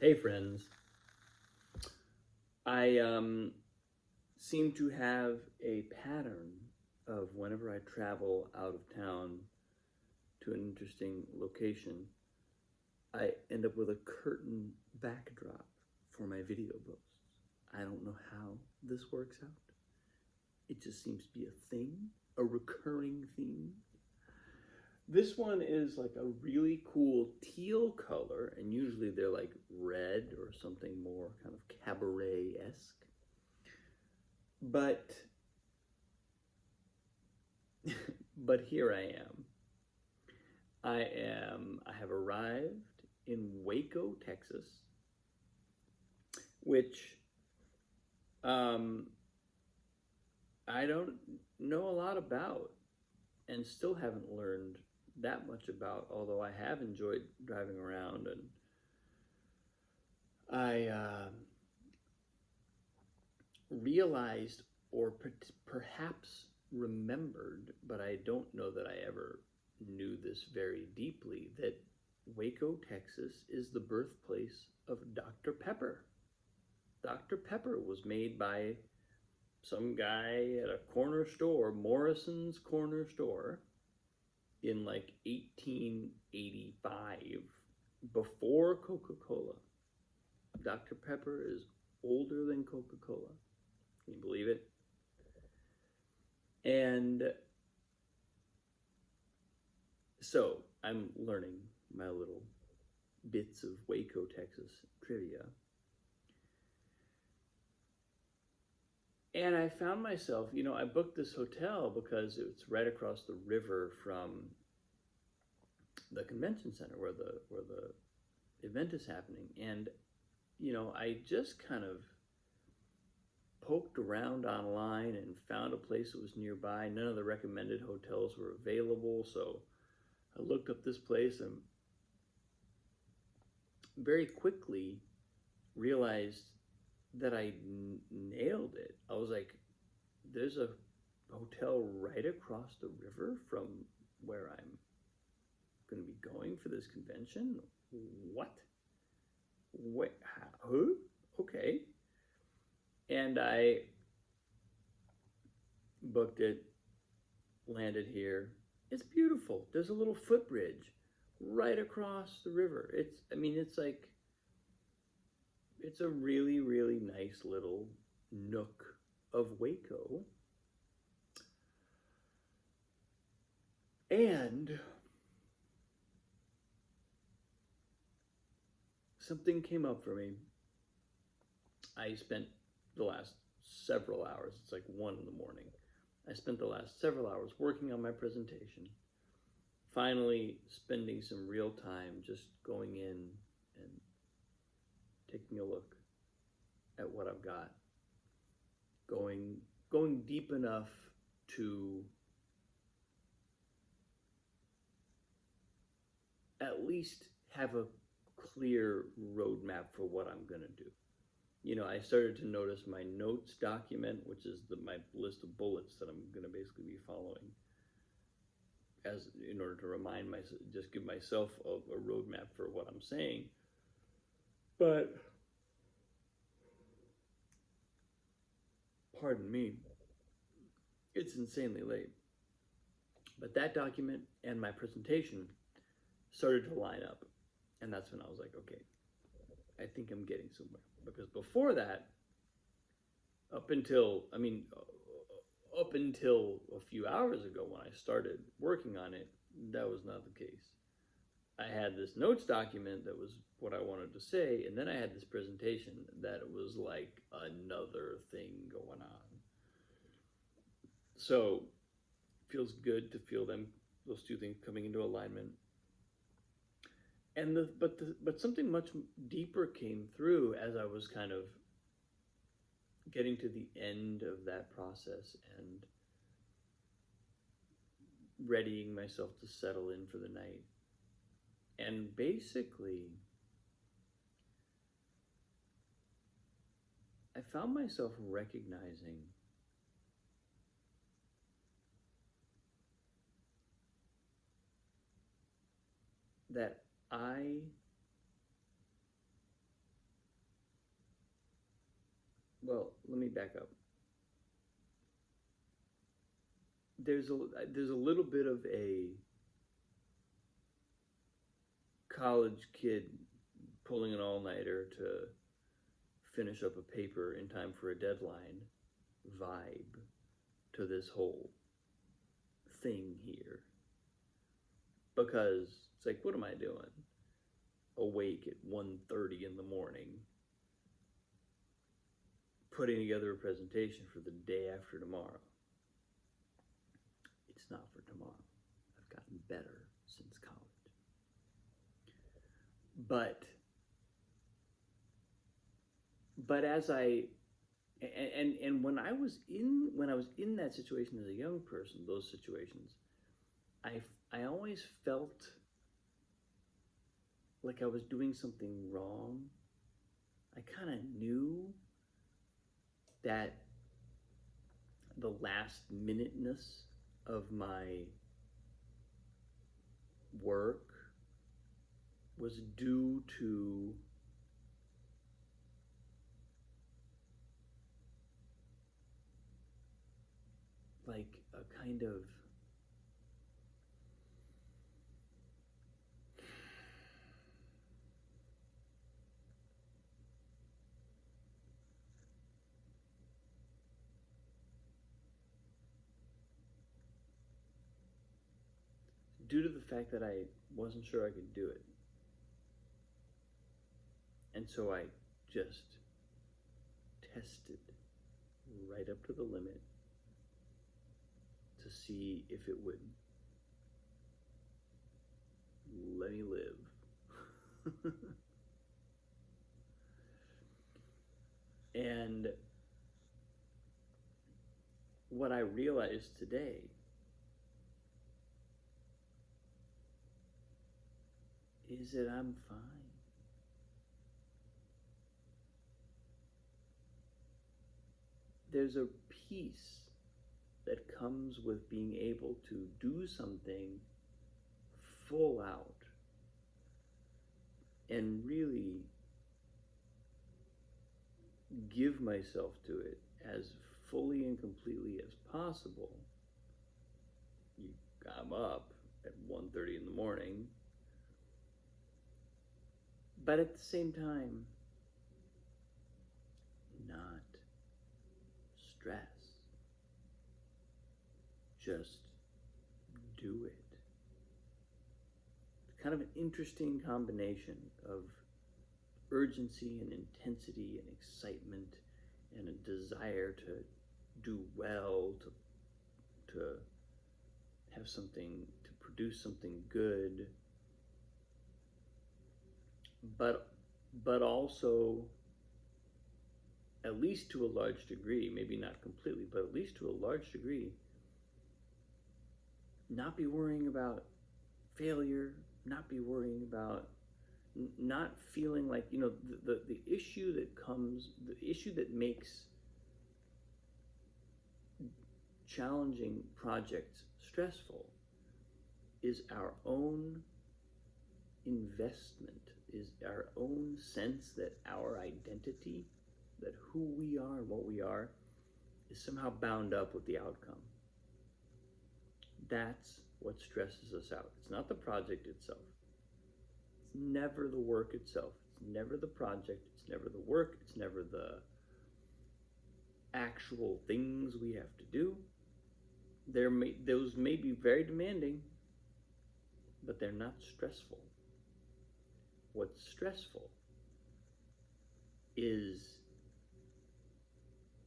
Hey friends, I seem to have a pattern of whenever I travel out of town to an interesting location, I end up with a curtain backdrop for my video posts. I don't know how this works out. It just seems to be a thing, a recurring theme. This one is like a really cool teal color, and usually they're like red or something more kind of cabaret-esque. But but here I am. I have arrived in Waco, Texas, which um, I don't know a lot about and still haven't learned that much about, although I have enjoyed driving around. And I realized, or perhaps remembered, but I don't know that I ever knew this very deeply, that Waco, Texas is the birthplace of Dr. Pepper. Dr. Pepper was made by some guy at a corner store, Morrison's Corner Store, in like 1885, before Coca-Cola. Dr. Pepper is older than Coca-Cola. Can you believe it? And so I'm learning my little bits of Waco, Texas trivia. And I found myself, I booked this hotel because it's right across the river from the convention center where the event is happening. And, I just kind of poked around online and found a place that was nearby. None of the recommended hotels were available, so I looked up this place and very quickly realized that I nailed it. I was like, there's a hotel right across the river from where I'm going to be going for this convention. What? Wait, who? Okay. And I booked it, landed here. It's beautiful. There's a little footbridge right across the river. It's a really, really nice little nook of Waco. And something came up for me. I spent the last several hours, it's like 1 in the morning. I spent the last several hours working on my presentation, finally spending some real time just going in and taking a look at what I've got, going deep enough to at least have a clear roadmap for what I'm going to do. I started to notice my notes document, which is my list of bullets that I'm going to basically be following, as in order to remind myself, just give myself a roadmap for what I'm saying. But pardon me, it's insanely late. But that document and my presentation started to line up, and that's when I was like, okay, I think I'm getting somewhere. Because before that, up until a few hours ago when I started working on it, that was not the case. I had this notes document that was what I wanted to say, and then I had this presentation that was like another thing going on. So it feels good to feel those two things coming into alignment. And but something much deeper came through as I was kind of getting to the end of that process and readying myself to settle in for the night. And basically, I found myself recognizing that I Well, let me back up. There's a little bit of a college kid pulling an all-nighter to finish up a paper in time for a deadline vibe to this whole thing here, because it's like, what am I doing awake at 1:30 in the morning putting together a presentation for the day after tomorrow? It's not for tomorrow. I've gotten better since college. But as I and when I was in that situation as a young person, those situations, I always felt like I was doing something wrong. I kind of knew that the last minuteness of my work was due to like a kind of due to the fact that I wasn't sure I could do it. And so I just tested right up to the limit to see if it would let me live. And what I realized today is that I'm fine. There's a peace that comes with being able to do something full out and really give myself to it as fully and completely as possible. I'm up at 1:30 in the morning, but at the same time, not stress. Just do it. It's kind of an interesting combination of urgency and intensity and excitement and a desire to do well, to have something, to produce something good, but also, at least to a large degree, maybe not completely, but at least to a large degree, not be worrying about failure, not be worrying about not feeling like, the issue that comes, the issue that makes challenging projects stressful is our own investment, is our own sense that our identity, that who we are and what we are, is somehow bound up with the outcome. That's what stresses us out. It's not the project itself. It's never the work itself. It's never the project. It's never the work. It's never the actual things we have to do. Those may be very demanding, but they're not stressful. What's stressful is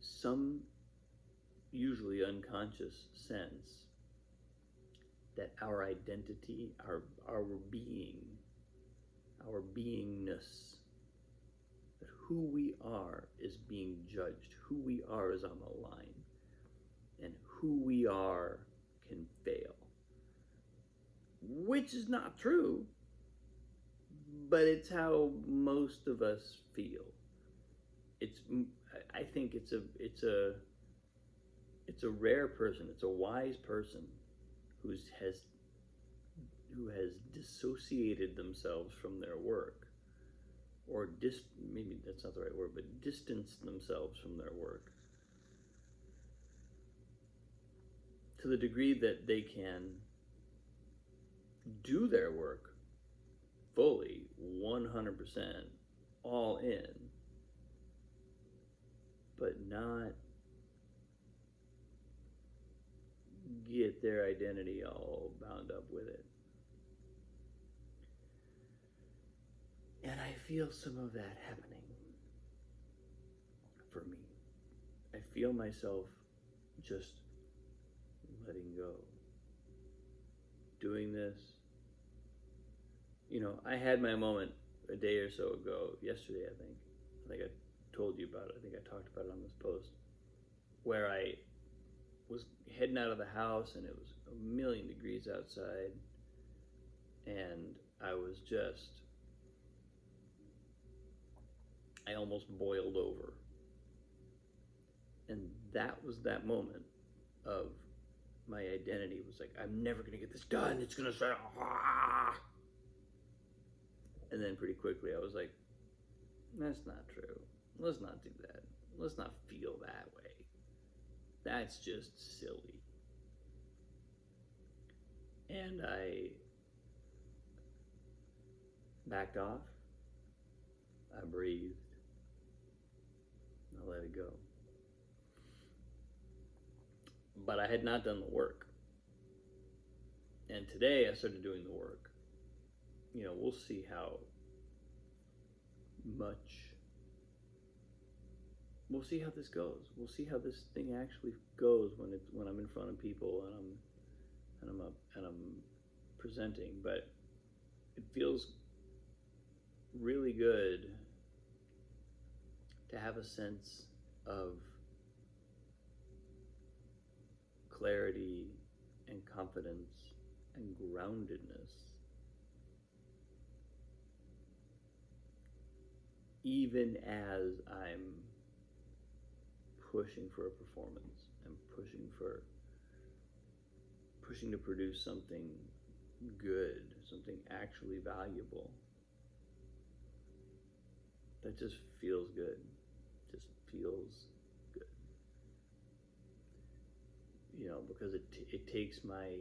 some usually unconscious sense that our identity, our being, our beingness, that who we are is being judged, who we are is on the line, and who we are can fail. Which is not true, but it's how most of us feel. I think it's a rare person, it's a wise person who has dissociated themselves from their work or maybe that's not the right word, but distance themselves from their work to the degree that they can do their work fully, 100%, all in, but not get their identity all bound up with it. And I feel some of that happening for me. I feel myself just letting go. Doing this. You know, I had my moment a day or so ago, yesterday, I think I told you about it. I think I talked about it on this post, where I was heading out of the house and it was a million degrees outside, and I almost boiled over. And that was that moment of my identity was like, I'm never going to get this done. It's going to start. And then pretty quickly I was like, that's not true. Let's not do that. Let's not feel that way. That's just silly. And I backed off. I breathed. I let it go. But I had not done the work. And today I started doing the work. You know, we'll see how this goes. We'll see how this thing actually goes when I'm in front of people and I'm presenting. But it feels really good to have a sense of clarity and confidence and groundedness, even as I'm pushing for a performance and pushing to produce something good, something actually valuable. That just feels good. Just feels good. You know, because it takes my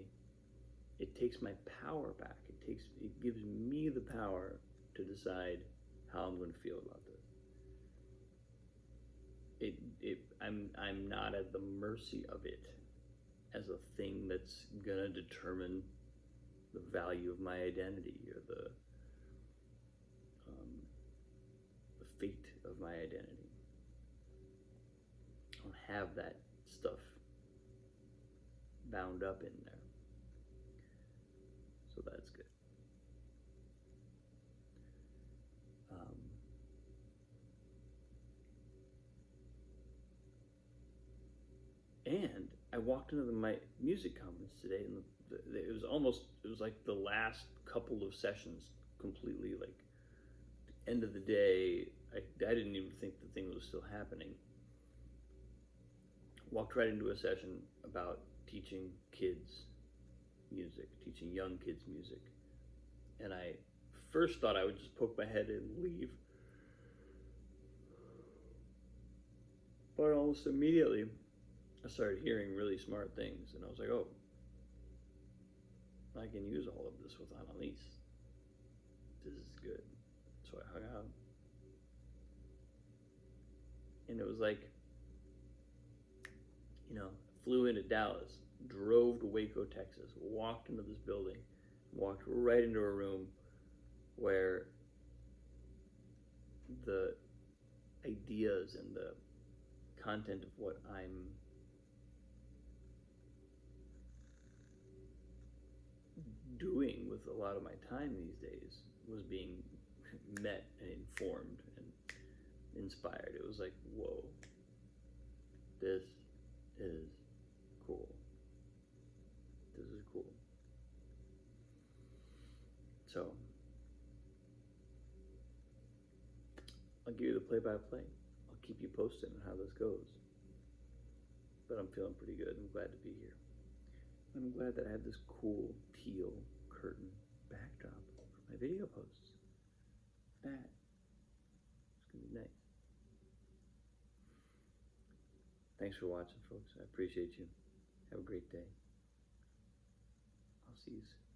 power back. It gives me the power to decide how I'm going to feel about this. I'm not at the mercy of it as a thing that's gonna determine the value of my identity or the fate of my identity. I don't have that stuff bound up in there. So that's good. And I walked into my music conference today, and it was like the last couple of sessions completely, like, end of the day. I didn't even think the thing was still happening. Walked right into a session about teaching kids music, teaching young kids music. And I first thought I would just poke my head in and leave. But almost immediately, I started hearing really smart things, and I was like, oh, I can use all of this with Annalise. This is good. So I hung out. And it was like, you know, flew into Dallas, drove to Waco, Texas, walked into this building, walked right into a room where the ideas and the content of what I'm doing with a lot of my time these days was being met and informed and inspired. It was like, whoa, this is cool. This is cool. So I'll give you the play-by-play. I'll keep you posted on how this goes. But I'm feeling pretty good. I'm glad to be here. I'm glad that I have this cool teal curtain backdrop for my video posts. That Nice. Thanks for watching, folks. I appreciate you. Have a great day. I'll see you soon.